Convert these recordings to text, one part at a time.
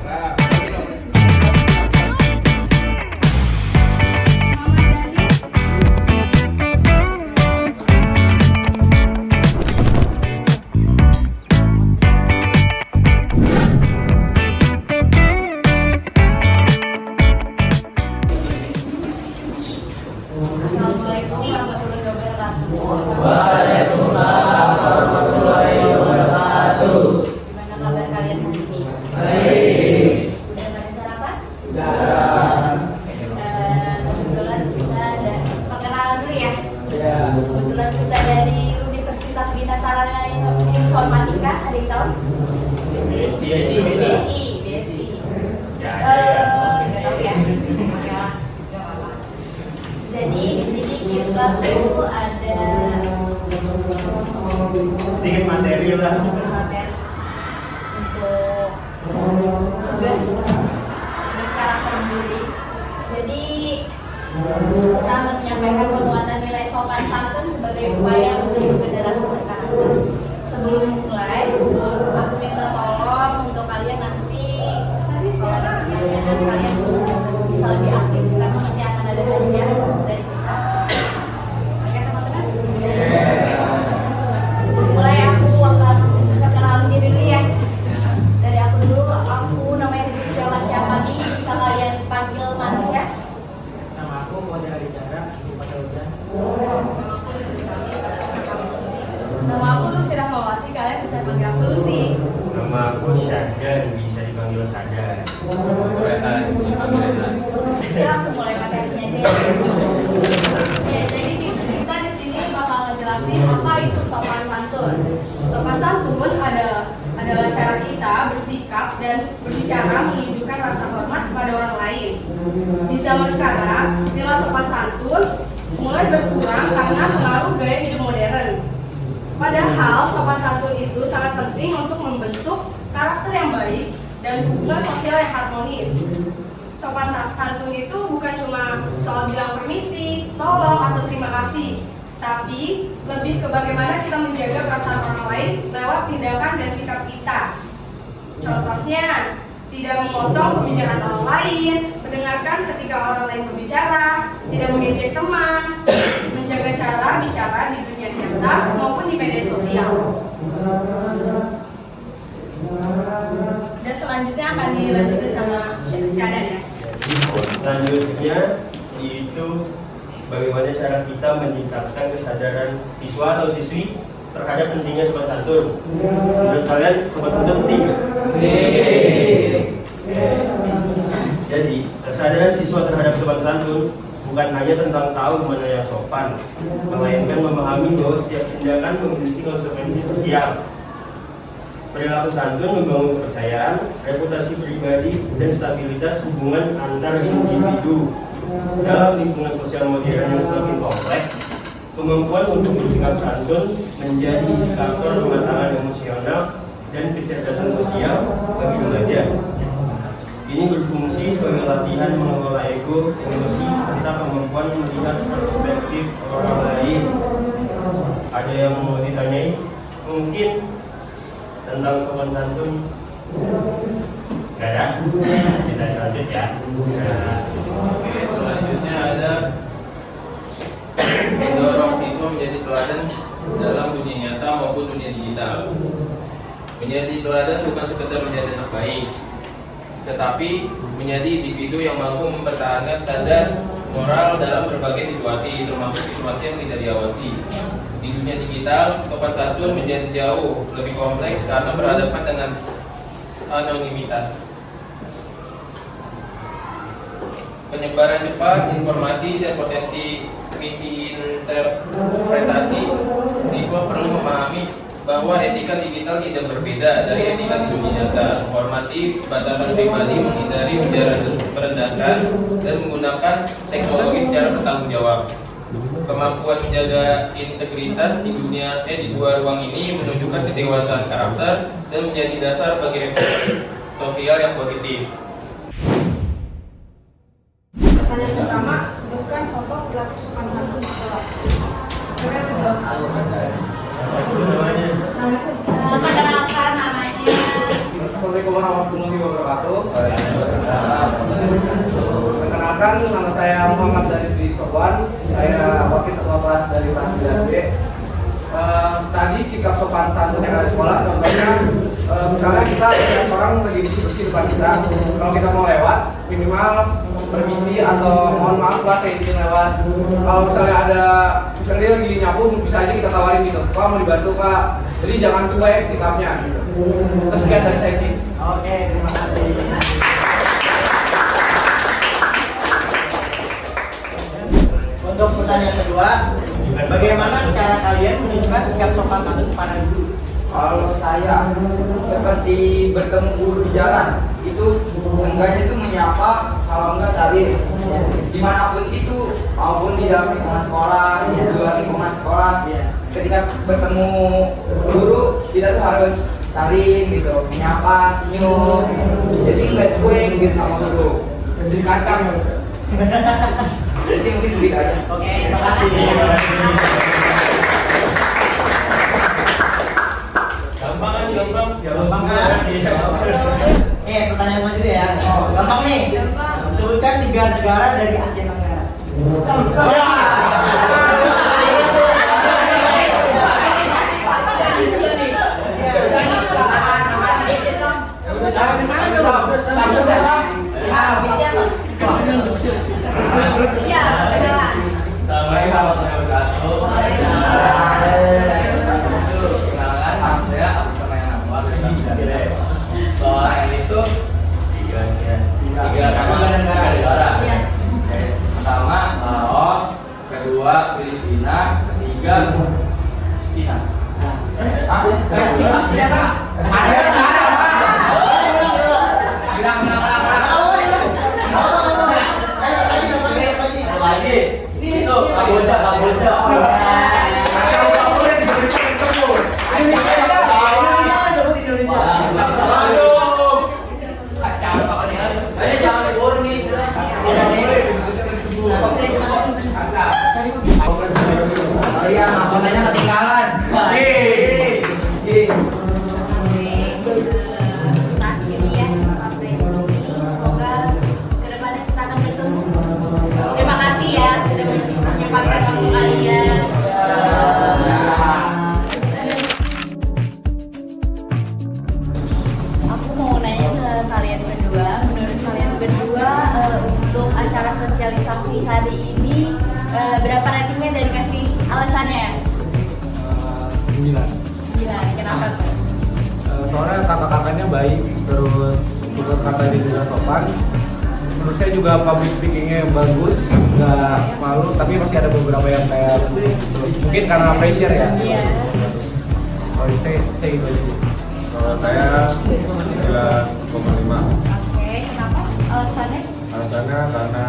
Assalamualaikum warahmatullahi wabarakatuh. Waalaikumsalam warahmatullahi wabarakatuh. Gimana kabar kalian hari ini? Baik. Udah pada sarapan? Sudah. Kebetulan kita ada perkenalan dulu ya. Ya. Kebetulan kita dari Universitas Bina Sarana Informatika. Ada yang tahu? BSI. BSI. Nggak tahu ya. Jadi di sini kita tuh ada Sedikit materi lah. materi untuk tugas karakter diri. Jadi kita menyampaikan penguatan nilai sopan santun sebagai upaya membentuk generasi berkarakter. Sebelum mulai, aku minta tolong untuk kalian nanti kalau ada pertanyaan kalian bisa lebih aktif karena nanti akan ada hadiah dari kita. Oke teman-teman? Sebelum mulai aku akan perkenalan diri dulu ya. Dari aku dulu, aku namanya Rizky Masyapani, bisa kalian panggil Marsya. Nama aku Fauzan Adicara di Kota Hujan. Nama aku Lucy Rahmawati, kalian bisa panggil aku Lucy. Nama aku Syahdan, bisa dipanggil Syahdan. Rehan, dipanggil Rehan. Kita langsung mulai materinya aja ya. Ya, jadi kita di sini bakal ngejelasin apa itu sopan santun. Sopan santun adalah cara kita bersikap dan berbicara menunjukkan rasa hormat kepada orang lain. Di zaman sekarang, nilai sopan santun mulai berkurang karena pengaruh gaya hidup modern. Padahal sopan santun itu sangat penting untuk membentuk karakter yang baik dan hubungan sosial yang harmonis. Sopan santun itu bukan cuma soal bilang permisi, tolong, atau terima kasih, tapi lebih ke bagaimana kita menjaga perasaan orang lain lewat tindakan dan sikap kita. Contohnya, tidak memotong pembicaraan orang lain, mendengarkan ketika orang lain berbicara, tidak mengejek teman, menjaga cara bicara di dunia nyata maupun di media sosial. Dan selanjutnya akan dilanjutkan sama Syadan ya. Selanjutnya itu bagaimana cara kita meningkatkan kesadaran siswa atau siswi terhadap pentingnya sopan santun. Menurut kalian sopan santun penting nggak? Jadi kesadaran siswa terhadap sopan santun bukan hanya tentang tahu mana yang sopan, melainkan memahami bahwa setiap tindakan memiliki konsekuensi sosial. Perilaku santun membangun kepercayaan, reputasi pribadi, dan stabilitas hubungan antar individu. Dalam lingkungan sosial modern yang semakin kompleks, kemampuan untuk bersikap santun menjadi indikator kematangan emosional dan kecerdasan sosial bagi remaja. Ini berfungsi sebagai latihan mengelola ego, emosi, serta kemampuan melihat perspektif orang lain. Ada yang mau ditanyai? Mungkin tentang sopan santun? Gak ada? Bisa lanjut ya. Oke, selanjutnya ada mendorong siswa menjadi teladan dalam dunia nyata maupun dunia digital. Menjadi teladan bukan sekedar menjadi anak baik, tetapi menjadi individu yang mampu mempertahankan standar moral dalam berbagai situasi, termasuk situasi yang tidak diawasi. Di dunia digital, sopan santun menjadi jauh lebih kompleks karena berhadapan dengan anonimitas, penyebaran cepat informasi, dan potensi misinterpretasi. Siswa perlu memahami bahwa etika digital tidak berbeda dari etika di dunia nyata, menghormati batasan pribadi, menghindari ujaran merendahkan, dan menggunakan teknologi secara bertanggung jawab. Kemampuan menjaga integritas di dua ruang ini menunjukkan kedewasaan karakter dan menjadi dasar bagi reputasi sosial yang positif. Pertanyaan pertama, sebutkan contoh perilaku sopan santun di sekolah. Siapa yang menjawab? Apa namanya? Perkenalkan namanya. Assalamualaikum warahmatullahi wabarakatuh. Perkenalkan, nama saya Muhammad dari Sri Sofwan. Saya wakil ketua kelas dari kelas 9B. Tadi sikap sopan santun yang ada di sekolah, contohnya misalnya kita lihat orang lagi bersih-bersih depan kita, kalau kita mau lewat minimal permisi atau mohon maaf Pak, saya izin lewat. Kalau misalnya ada misalnya dia lagi nyapu, bisa aja kita tawarin gitu, Pak mau dibantu Pak. Jadi jangan cuek sikapnya gitu. Terus sekian dari saya sih. Oke, terima kasih. Untuk pertanyaan kedua, bagaimana cara kalian menunjukkan sikap sopan santun kepada guru? Kalau saya seperti bertemu guru di jalan, itu seenggaknya itu menyapa, kalau enggak salim. Dimanapun itu, maupun di dalam lingkungan sekolah, di luar lingkungan sekolah, ketika bertemu guru kita tuh harus salim gitu, menyapa, senyum. Jadi nggak cuek gitu sama guru, dikacang. Jadi mungkin begitu aja. Oke, terima kasih. Gampang kan, gampang. Gampang kan? Pertanyaan selanjutnya ya. Gampang nih. Sebutkan 3 negara dari Asia Tenggara. Iya, kenalan. Assalamualaikum warahmatullahi wabarakatuh. Kenalan, nama saya Abu Permainan Anwar dari kelas 9B. Bawahan itu 3 negara. Iya. Oke, pertama Laos, kedua Filipina, ketiga Cina. Lagi, itu Kamboja. Iya, mahkotanya ketinggalan. Akhirnya ya sampai sini. Semoga kedepannya kita akan bertemu. Terima kasih ya sudah menyempatkan waktu kalian. Aku mau nanya ke kalian berdua. Menurut kalian berdua untuk acara sosialisasi hari ini berapa ratingnya dan kasih alasannya? 9. Kenapa tuh? Soalnya kakak-kakaknya baik, terus ikut kata dia juga sopan. Menurut saya juga public speakingnya bagus, nggak malu, tapi masih ada beberapa yang kayak mungkin karena pressure ya. Iya. Kalau saya gitu aja sih. Kalau saya 9,5. Oke, kenapa? Alasannya? Alasannya karena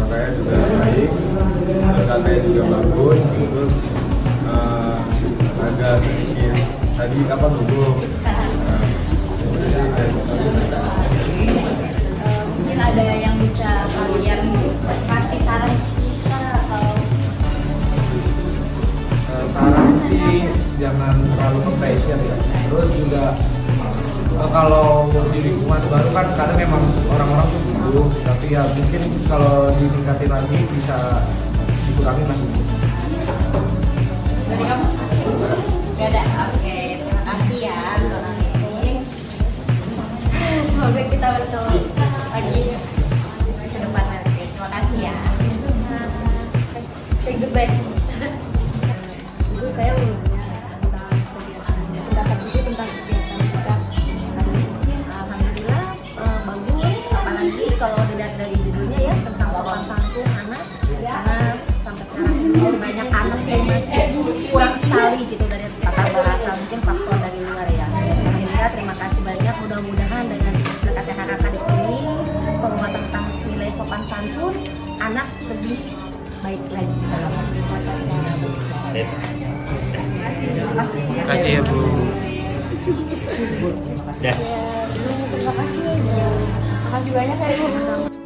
saya juga baik, katanya juga bagus, terus agak sedikit tadi gugup. Mungkin ada yang bisa kalian kasih saran kita atau Saran sih jangan terlalu ke-pressure ya. Terus juga kalau di lingkungan baru kan kadang memang orang-orang tuh butuh, tapi ya mungkin kalau ditingkatin lagi bisa dikurangi masih. dari kamu? Gak ada. Oke, terima kasih ya saran ini. Semoga kita bertemu lagi ke depan nanti. Terima kasih ya. Say goodbye. Ibu saya belum pendapat ibu tentang kegiatan kita. Alhamdulillah bagus. Apalagi kalau dilihat dari judulnya ya tentang sopan santun anak, karena sampai sekarang ini banyak anak yang masih kurang sekali gitu dari tata bahasa, mungkin faktor dari luar ya. Alhamdulillah, terima kasih banyak. Mudah-mudahan dengan berkatnya kakak di sini penguatan tentang nilai sopan santun anak lebih baik lagi dalam tata cara berbicara. Terima kasih ya Bu. Ya, terima kasih. Terima kasih banyak ya Ibu.